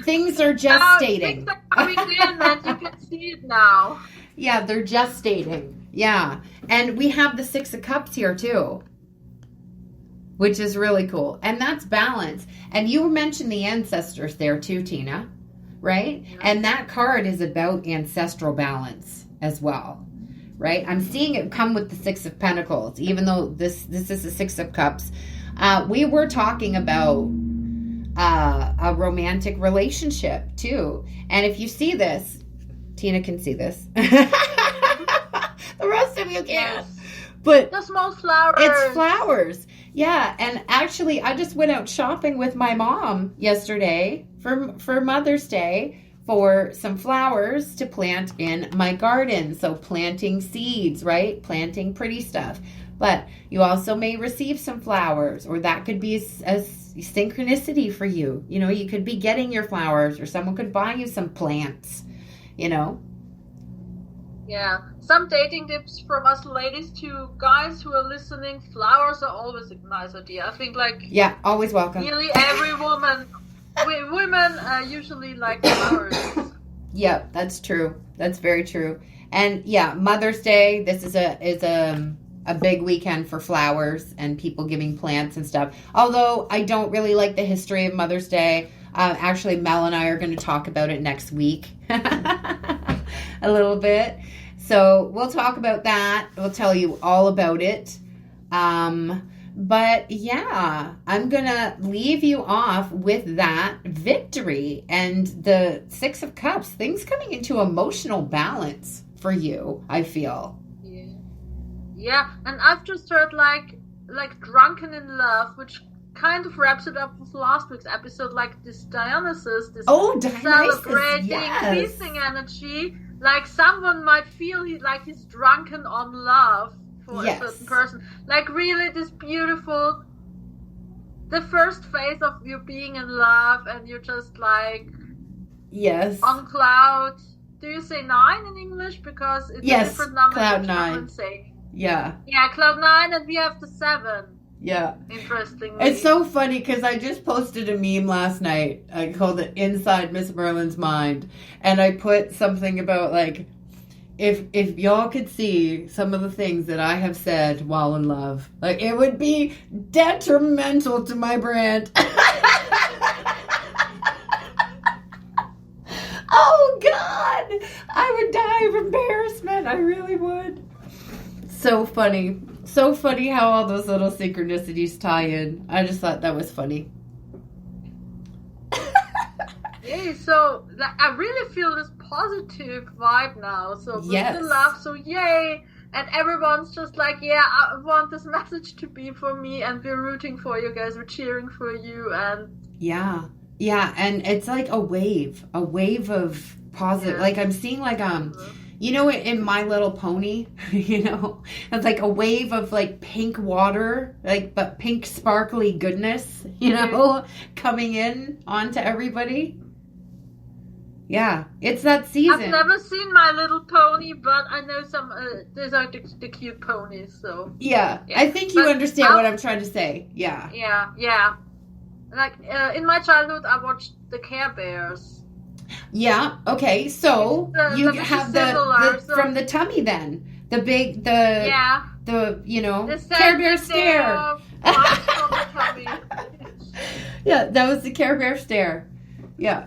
Things are gestating. Things are coming in, and you can see it now. Yeah, they're gestating. Yeah, and we have the 6 of Cups here too, which is really cool. And that's balance. And you mentioned the ancestors there too, Tina, right? Yeah. And that card is about ancestral balance as well, right? I'm seeing it come with the 6 of Pentacles, even though this is the 6 of Cups. We were talking about a romantic relationship too. And if you see this, Tina can see this. The rest of you can't. Yes. But the small flowers. It's flowers. Yeah, and actually I just went out shopping with my mom yesterday for Mother's Day for some flowers to plant in my garden. So planting seeds, right? Planting pretty stuff. But you also may receive some flowers, or that could be a synchronicity for you. You know, you could be getting your flowers, or someone could buy you some plants, you know. Yeah, some dating tips from us ladies to guys who are listening. Flowers are always a nice idea. I think always welcome. Nearly every women usually like flowers. Yep, that's true. That's very true. And yeah, Mother's Day. This is a a big weekend for flowers and people giving plants and stuff. Although I don't really like the history of Mother's Day. Actually, Mel and I are going to talk about it next week a little bit. So we'll talk about that. We'll tell you all about it. But yeah, I'm going to leave you off with that victory and the Six of Cups. Things coming into emotional balance for you, I feel. Yeah, and I've just heard like drunken in love, which kind of wraps it up with last week's episode, like this Dionysus, this celebrating, feasting energy. Like someone might feel he's drunken on love for a certain person. Like really this beautiful, the first phase of you being in love and you're just like on cloud. Do you say 9 in English? Because it's a different number. Cloud 9. Yeah, cloud 9, and we have the 7. Yeah. Interestingly. It's so funny because I just posted a meme last night. I called it Inside Miss Merlin's Mind. And I put something about like, if y'all could see some of the things that I have said while in love, like it would be detrimental to my brand. Oh God, I would die of embarrassment. I really would. So funny. So funny how all those little synchronicities tie in. I just thought that was funny. Yeah, so I really feel this positive vibe now. So with the love, so yay. And everyone's just like, yeah, I want this message to be for me, and we're rooting for you guys, we're cheering for you. And yeah, and it's like a wave of positive. Like I'm seeing like you know, in My Little Pony, you know, it's like a wave of like pink water, like but pink sparkly goodness, you know, coming in onto everybody. Yeah, it's that season. I've never seen My Little Pony, but I know some. These are the cute ponies, so yeah. I think you understand what I'm trying to say. Yeah. Like in my childhood, I watched the Care Bears. Yeah. Okay. So you have the from the tummy then the you know the Care Bear stare. Yeah, that was the Care Bear stare. Yeah.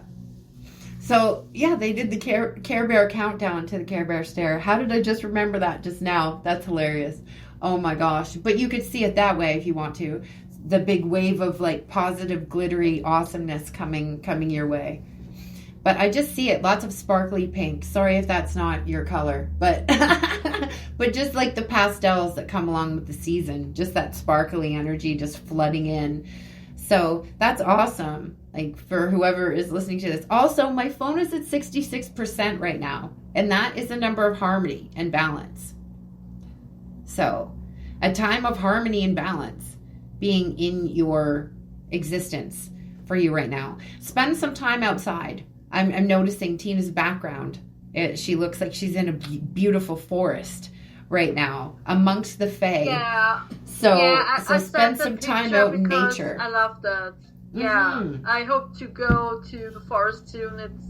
So yeah, they did the Care Bear countdown to the Care Bear stare. How did I just remember that just now? That's hilarious. Oh my gosh! But you could see it that way if you want to. The big wave of like positive, glittery awesomeness coming your way. But I just see it. Lots of sparkly pink. Sorry if that's not your color. But but just like the pastels that come along with the season. Just that sparkly energy just flooding in. So that's awesome. Like for whoever is listening to this. Also, my phone is at 66% right now. And that is a number of harmony and balance. So a time of harmony and balance being in your existence for you right now. Spend some time outside. I'm noticing Tina's background. She looks like she's in a beautiful forest right now amongst the fae. Yeah. So I spend some time out in nature. I love that. Yeah. Mm-hmm. I hope to go to the forest soon. It's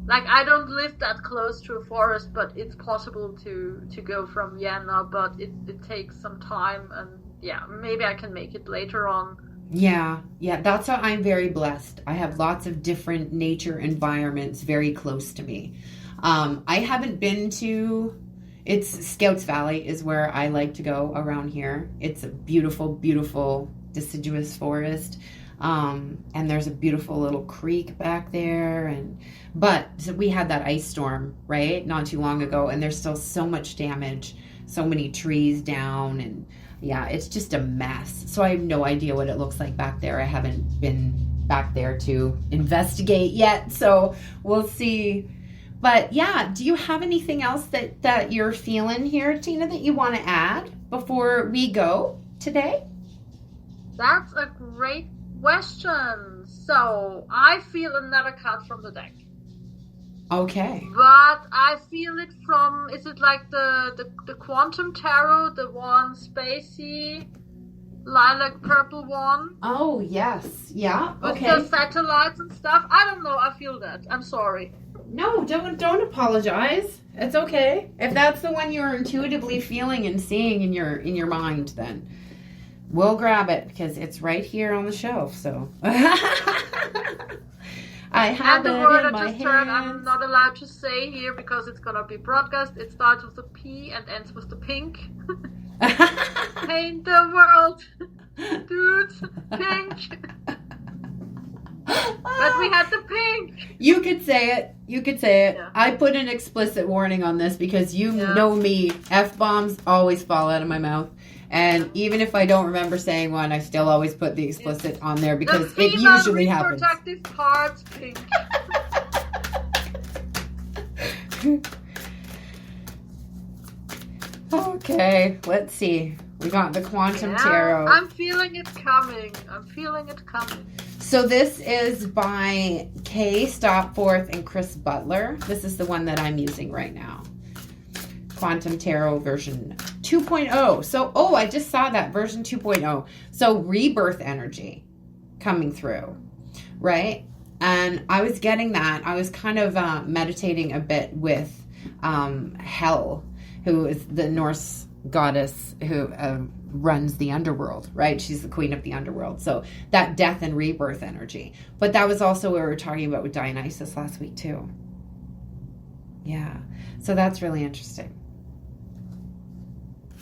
like I don't live that close to a forest, but it's possible to go from Vienna, but it takes some time, and yeah, maybe I can make it later on. Yeah, that's how I'm very blessed. I have lots of different nature environments very close to me. I haven't been to, it's Scouts Valley is where I like to go around here. It's a beautiful, beautiful deciduous forest. And there's a beautiful little creek back there. But so we had that ice storm, right? Not too long ago. And there's still so much damage, so many trees down, and yeah, it's just a mess. So I have no idea what it looks like back there. I haven't been back there to investigate yet. So we'll see. But yeah, do you have anything else that you're feeling here, Tina, that you want to add before we go today? That's a great question. So I feel another card from the deck. Okay. But I feel it from, is it like the Quantum Tarot, the one spacey, lilac purple one? Oh, yes. Yeah, okay. With the satellites and stuff? I don't know, I feel that. I'm sorry. No, don't apologize. It's okay. If that's the one you're intuitively feeling and seeing in your mind, then we'll grab it because it's right here on the shelf. So I have And the it word in I my just heard, I'm hands. not allowed to say here because it's gonna be broadcast. It starts with a P and ends with the pink. Paint the world, dudes, pink. But we had the pink. You could say it. Yeah. I put an explicit warning on this because you Yeah. know me. F-bombs always fall out of my mouth. And even if I don't remember saying one, I still always put the explicit on there because The it female usually happens. reproductive parts pink. Okay, let's see. We got the Quantum Tarot. I'm feeling it coming. So this is by Kay Stopforth and Chris Butler. This is the one that I'm using right now. Quantum Tarot version 2.0. So, I just saw that, version 2.0. So rebirth energy coming through, right? And I was getting that. I was kind of meditating a bit with Hel, who is the Norse goddess who runs the underworld, right? She's the queen of the underworld. So that death and rebirth energy. But that was also what we were talking about with Dionysus last week too. Yeah. So that's really interesting.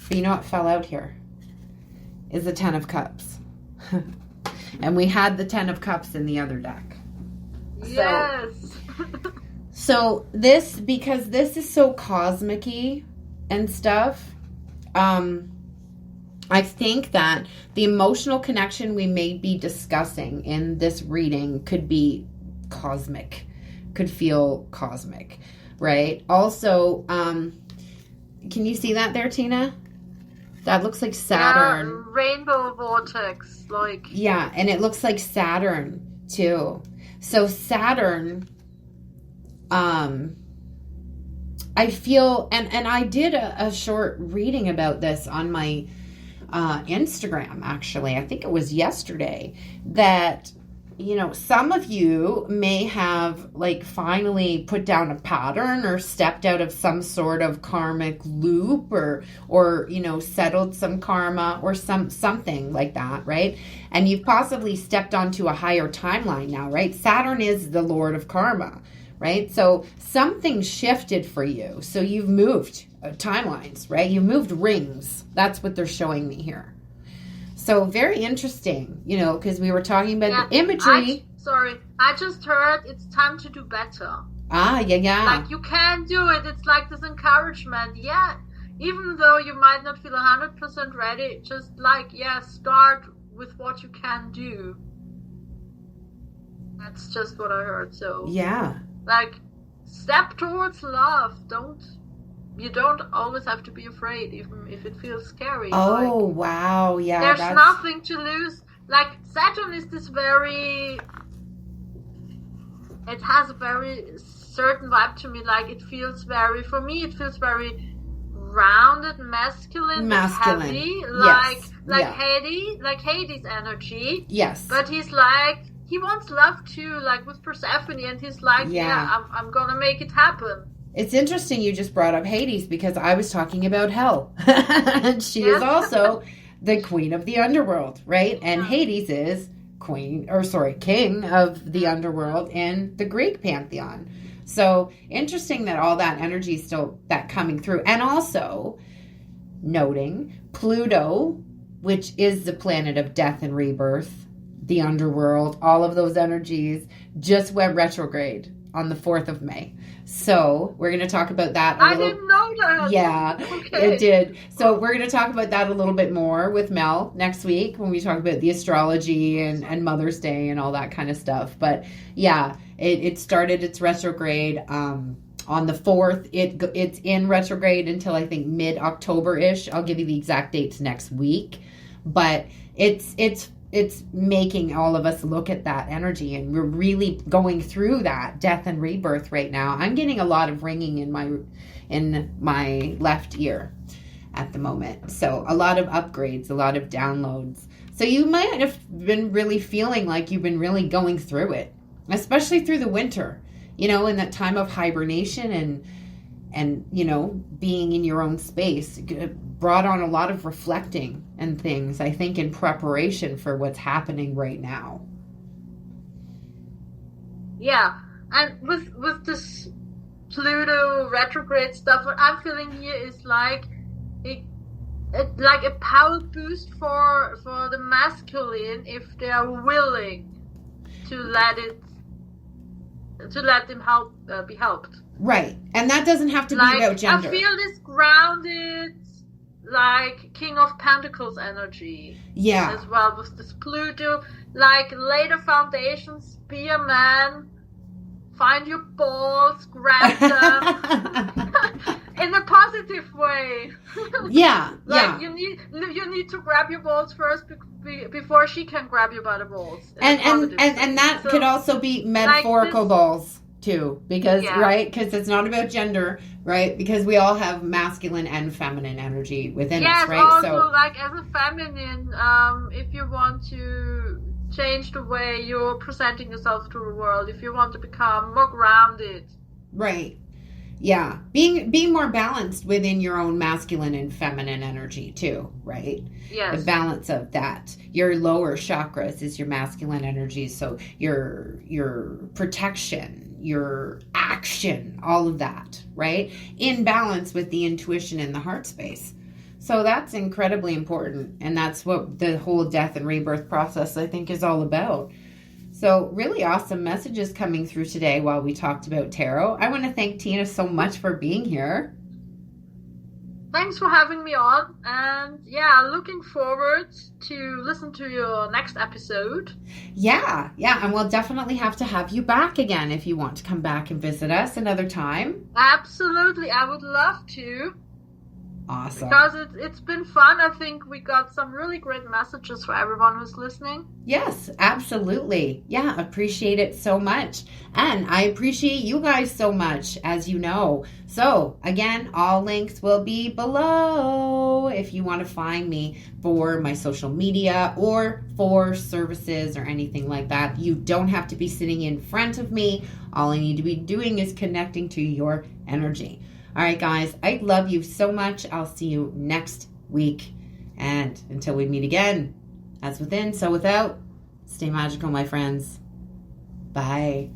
But you know what fell out here? Is the Ten of Cups. And we had the Ten of Cups in the other deck. Yes. So this, because this is so cosmic-y and stuff, I think that the emotional connection we may be discussing in this reading could be cosmic, could feel cosmic, right? Also, can you see that there, Tina? That looks like Saturn. Yeah, rainbow vortex, like. Yeah, and it looks like Saturn too. So Saturn, I feel, and I did a short reading about this on my Instagram, actually. I think it was yesterday, that, you know, some of you may have like finally put down a pattern or stepped out of some sort of karmic loop or you know, settled some karma or something like that, right? And you've possibly stepped onto a higher timeline now, right? Saturn is the lord of karma, right? So something shifted for you. So you've moved timelines, right? You moved rings. That's what they're showing me here. So very interesting, you know, because we were talking about the imagery. I just heard it's time to do better. Yeah. Like, you can do it. It's like this encouragement. Yeah. Even though you might not feel 100% ready, just like, start with what you can do. That's just what I heard. So, yeah. Like, step towards love. You don't always have to be afraid, even if it feels scary. Oh, like, wow. Yeah. There's nothing to lose. Like, Saturn is this it has a very certain vibe to me. Like, for me, it feels very rounded, masculine. Heavy. Like Hades energy. Yes. But he's like, he wants love too, like with Persephone, and he's like, I'm gonna make it happen. It's interesting you just brought up Hades because I was talking about Hel. And she is also the queen of the underworld, right? And Hades is king of the underworld in the Greek pantheon. So interesting that all that energy is still that coming through. And also noting Pluto, which is the planet of death and rebirth, the underworld, all of those energies just went retrograde on the 4th of May. So we're going to talk about that I didn't know that. Yeah, okay. It did. So we're going to talk about that a little bit more with Mel next week when we talk about the astrology and Mother's Day and all that kind of stuff. But yeah, it started its retrograde on the 4th. It's in retrograde until I think mid-October-ish. I'll give you the exact dates next week. But it's making all of us look at that energy, and we're really going through that death and rebirth right now. I'm getting a lot of ringing in my left ear at the moment. So a lot of upgrades, a lot of downloads. So you might have been really feeling like you've been really going through it, especially through the winter. in that time of hibernation and being in your own space, brought on a lot of reflecting and things, I think, in preparation for what's happening right now. Yeah, and with this Pluto retrograde stuff, what I'm feeling here is like a power boost for the masculine if they are willing to let them be helped. Right, and that doesn't have to be about gender. I feel this grounded, like King of Pentacles energy. Yeah. As well with this Pluto, like lay the foundations, be a man. Find your balls, grab them in a positive way. Yeah, like you need to grab your balls first before she can grab you by the balls. And that could also be metaphorical balls too, because right, because it's not about gender, right? Because we all have masculine and feminine energy within us, right? Also, so like as a feminine, if you want to change the way you're presenting yourself to the world, if you want to become more grounded, right? Yeah, being more balanced within your own masculine and feminine energy too, right? Yes. The balance of that. Your lower chakras is your masculine energy, so your protection, your action, all of that, right? In balance with the intuition and the heart space. So that's incredibly important, and that's what the whole death and rebirth process, I think, is all about. So really awesome messages coming through today while we talked about tarot. I want to thank Tina so much for being here. Thanks for having me on, and looking forward to listen to your next episode. Yeah, and we'll definitely have to have you back again if you want to come back and visit us another time. Absolutely, I would love to. Awesome. Because it's been fun. I think we got some really great messages for everyone who's listening. Yes, absolutely. Yeah, appreciate it so much. And I appreciate you guys so much, as you know. So, again, all links will be below if you want to find me for my social media or for services or anything like that. You don't have to be sitting in front of me. All I need to be doing is connecting to your energy. All right, guys, I love you so much. I'll see you next week. And until we meet again, as within, so without, stay magical, my friends. Bye.